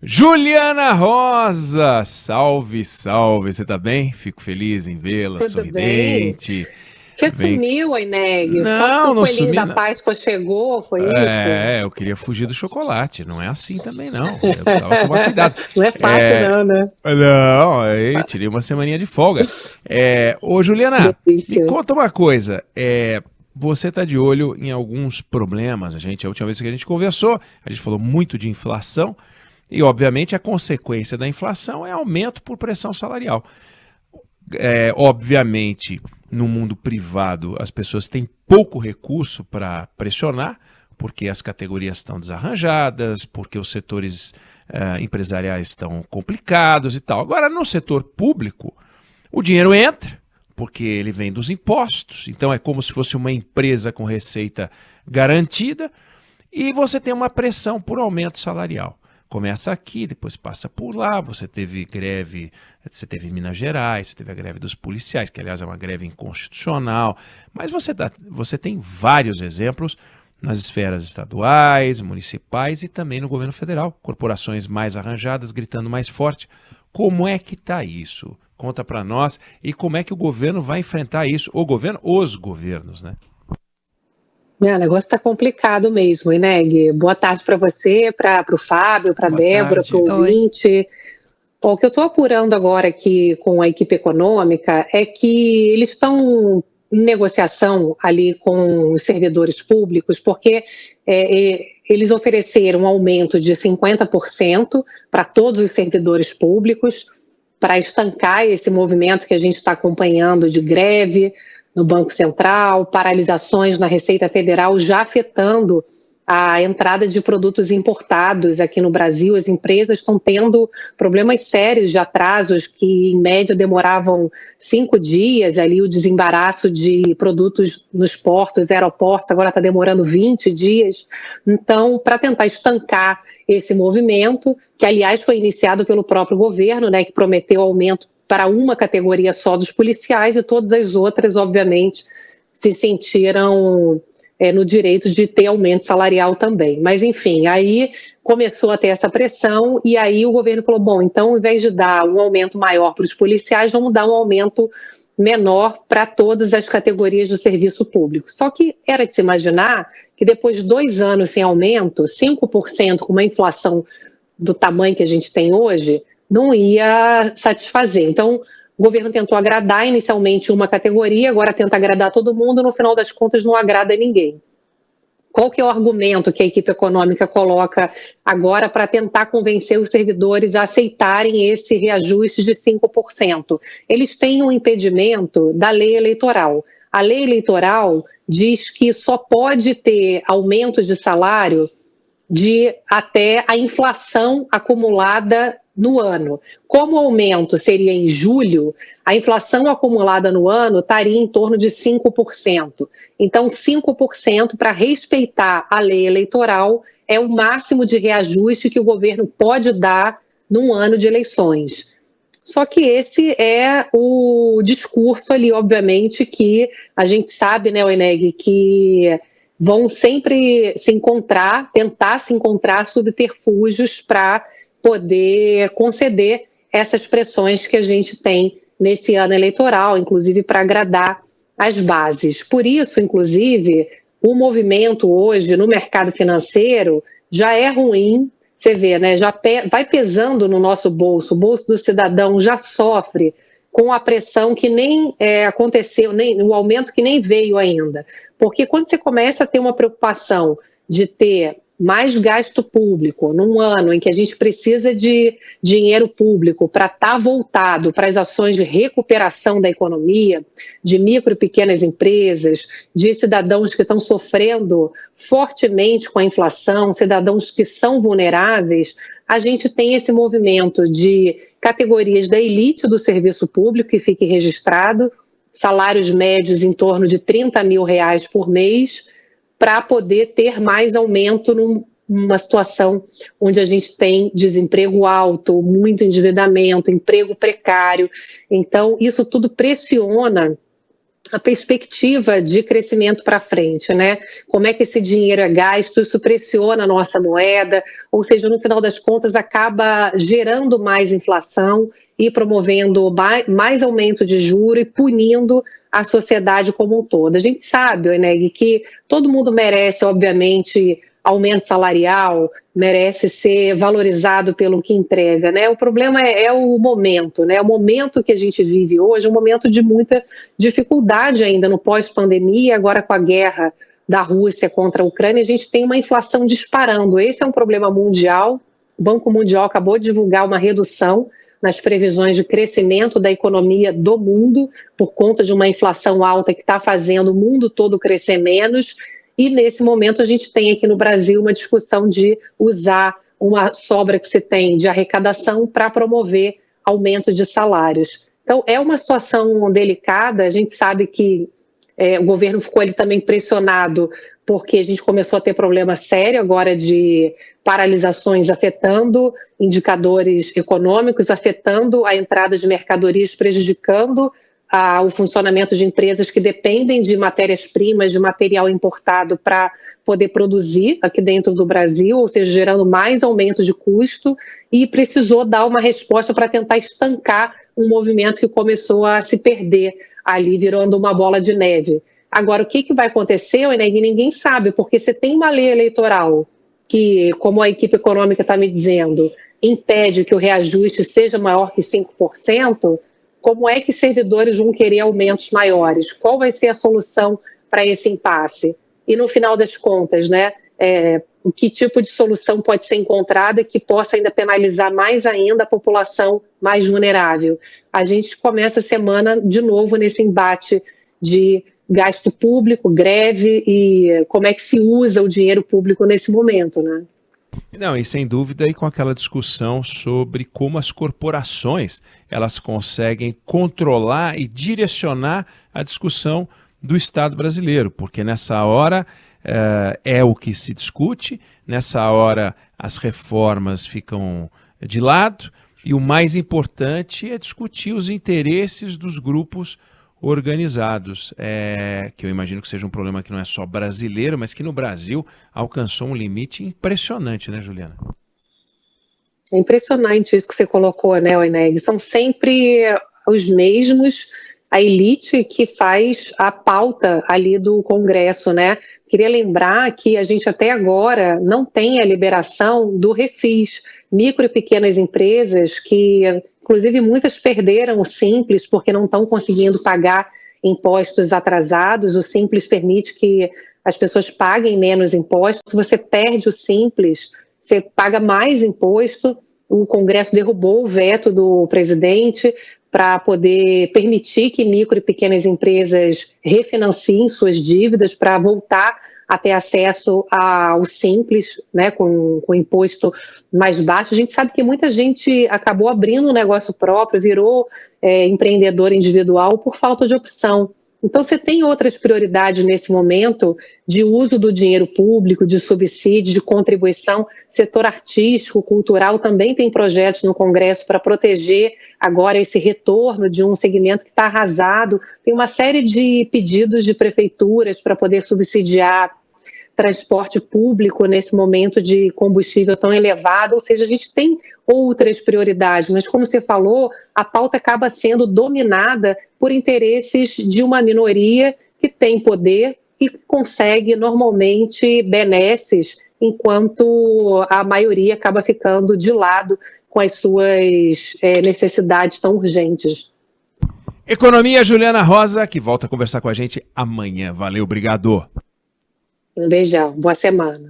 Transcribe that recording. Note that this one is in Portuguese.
Juliana Rosa, salve, salve, você tá bem? Fico feliz em vê-la, Tudo bem? sorridente. Que Vem. sumiu, Ineg? Só porque Não, o não coelhinho sumi, da não. Páscoa chegou, foi isso? Eu queria fugir do chocolate, não é assim também não. Eu precisava tomar cuidado. Não é fácil É, não, né? não, aí tirei uma semaninha de folga. Ô, Juliana, me Delícia. conta uma coisa. Você tá de olho em alguns problemas? A última vez que a gente conversou, a gente falou muito de inflação. E, obviamente, a consequência da inflação é aumento por pressão salarial. Obviamente, no mundo privado, as pessoas têm pouco recurso para pressionar, porque as categorias estão desarranjadas, porque os setores empresariais estão complicados e tal. Agora, no setor público, o dinheiro entra, porque ele vem dos impostos, então é como se fosse uma empresa com receita garantida, e você tem uma pressão por aumento salarial. Começa aqui, depois passa por lá. Você teve em Minas Gerais, você teve a greve dos policiais, que aliás é uma greve inconstitucional. Mas você tem vários exemplos nas esferas estaduais, municipais e também no governo federal. Corporações mais arranjadas, gritando mais forte. Como é que está isso? Conta para nós. E como é que o governo vai enfrentar isso? O governo, os governos, né? O negócio está complicado mesmo, Ineg. Boa tarde para você, para o Fábio, para a Boa Débora, para o tarde. Oi. ouvinte. Bom, o que eu estou apurando agora aqui com a equipe econômica é que eles estão em negociação ali com os servidores públicos, porque eles ofereceram um aumento de 50% para todos os servidores públicos, para estancar esse movimento que a gente está acompanhando de greve no Banco Central, paralisações na Receita Federal, já afetando a entrada de produtos importados aqui no Brasil. As empresas estão tendo problemas sérios de atrasos que, em média, demoravam 5 dias, ali o desembaraço de produtos nos portos, aeroportos, agora está demorando 20 dias. Então, para tentar estancar esse movimento, que, aliás, foi iniciado pelo próprio governo, né, que prometeu aumento para uma categoria só dos policiais, e todas as outras, obviamente, se sentiram no direito de ter aumento salarial também. Mas, enfim, aí começou a ter essa pressão e aí o governo falou, bom, então, ao invés de dar um aumento maior para os policiais, vamos dar um aumento menor para todas as categorias do serviço público. Só que era de se imaginar que depois de 2 anos sem aumento, 5% com uma inflação do tamanho que a gente tem hoje, não ia satisfazer. Então, o governo tentou agradar inicialmente uma categoria, agora tenta agradar todo mundo, no final das contas não agrada ninguém. Qual que é o argumento que a equipe econômica coloca agora para tentar convencer os servidores a aceitarem esse reajuste de 5%? Eles têm um impedimento da lei eleitoral. A lei eleitoral diz que só pode ter aumentos de salário de até a inflação acumulada no ano. Como o aumento seria em julho, a inflação acumulada no ano estaria em torno de 5%. Então, 5% para respeitar a lei eleitoral é o máximo de reajuste que o governo pode dar num ano de eleições. Só que esse é o discurso ali, obviamente, que a gente sabe, né, Oeneg, que vão sempre se encontrar, tentar se encontrar subterfúgios para poder conceder essas pressões que a gente tem nesse ano eleitoral, inclusive para agradar as bases. Por isso, inclusive, o movimento hoje no mercado financeiro já é ruim, você vê, né? Já vai pesando no nosso bolso, o bolso do cidadão já sofre com a pressão que nem aconteceu, nem o aumento que nem veio ainda. Porque quando você começa a ter uma preocupação de ter mais gasto público num ano em que a gente precisa de dinheiro público para estar voltado para as ações de recuperação da economia, de micro e pequenas empresas, de cidadãos que estão sofrendo fortemente com a inflação, cidadãos que são vulneráveis, a gente tem esse movimento de categorias da elite do serviço público, que fique registrado, salários médios em torno de R$ 30 mil por mês, para poder ter mais aumento numa situação onde a gente tem desemprego alto, muito endividamento, emprego precário. Então, isso tudo pressiona a perspectiva de crescimento para frente, né? Como é que esse dinheiro é gasto, isso pressiona a nossa moeda, ou seja, no final das contas acaba gerando mais inflação e promovendo mais aumento de juros e punindo a sociedade como um todo. A gente sabe, Eneg, que todo mundo merece, obviamente, aumento salarial, merece ser valorizado pelo que entrega, né? O problema é o momento, né? O momento que a gente vive hoje é um momento de muita dificuldade ainda no pós-pandemia, agora com a guerra da Rússia contra a Ucrânia, a gente tem uma inflação disparando. Esse é um problema mundial. O Banco Mundial acabou de divulgar uma redução nas previsões de crescimento da economia do mundo, por conta de uma inflação alta que está fazendo o mundo todo crescer menos. E nesse momento a gente tem aqui no Brasil uma discussão de usar uma sobra que se tem de arrecadação para promover aumento de salários. Então é uma situação delicada, a gente sabe que o governo ficou ali também pressionado porque a gente começou a ter problema sério agora de paralisações afetando indicadores econômicos, afetando a entrada de mercadorias, prejudicando o funcionamento de empresas que dependem de matérias-primas, de material importado para poder produzir aqui dentro do Brasil, ou seja, gerando mais aumento de custo, e precisou dar uma resposta para tentar estancar um movimento que começou a se perder ali, virando uma bola de neve. Agora, o que vai acontecer, Eneg, ninguém sabe, porque você tem uma lei eleitoral que, como a equipe econômica está me dizendo, impede que o reajuste seja maior que 5%, como é que servidores vão querer aumentos maiores? Qual vai ser a solução para esse impasse? E no final das contas, né, que tipo de solução pode ser encontrada que possa ainda penalizar mais ainda a população mais vulnerável? A gente começa a semana de novo nesse embate de gasto público, greve e como é que se usa o dinheiro público nesse momento, né? Não, e sem dúvida aí com aquela discussão sobre como as corporações elas conseguem controlar e direcionar a discussão do Estado brasileiro, porque nessa hora é o que se discute, nessa hora as reformas ficam de lado e o mais importante é discutir os interesses dos grupos organizados, que eu imagino que seja um problema que não é só brasileiro, mas que no Brasil alcançou um limite impressionante, né, Juliana? É impressionante isso que você colocou, né, Eneg? São sempre os mesmos, a elite que faz a pauta ali do Congresso, né? Queria lembrar que a gente até agora não tem a liberação do Refis, micro e pequenas empresas que, inclusive, muitas perderam o Simples porque não estão conseguindo pagar impostos atrasados. O Simples permite que as pessoas paguem menos impostos. Você perde o Simples, você paga mais imposto. O Congresso derrubou o veto do presidente para poder permitir que micro e pequenas empresas refinanciem suas dívidas para voltar a ter acesso ao Simples, né, com imposto mais baixo. A gente sabe que muita gente acabou abrindo um negócio próprio, virou empreendedor individual por falta de opção. Então, você tem outras prioridades nesse momento de uso do dinheiro público, de subsídio, de contribuição. Setor artístico, cultural também tem projetos no Congresso para proteger agora esse retorno de um segmento que está arrasado. Tem uma série de pedidos de prefeituras para poder subsidiar transporte público nesse momento de combustível tão elevado, ou seja, a gente tem outras prioridades, mas como você falou, a pauta acaba sendo dominada por interesses de uma minoria que tem poder e consegue normalmente benesses, enquanto a maioria acaba ficando de lado com as suas necessidades tão urgentes. Economia, Juliana Rosa, que volta a conversar com a gente amanhã. Valeu, obrigado. Um beijão, boa semana.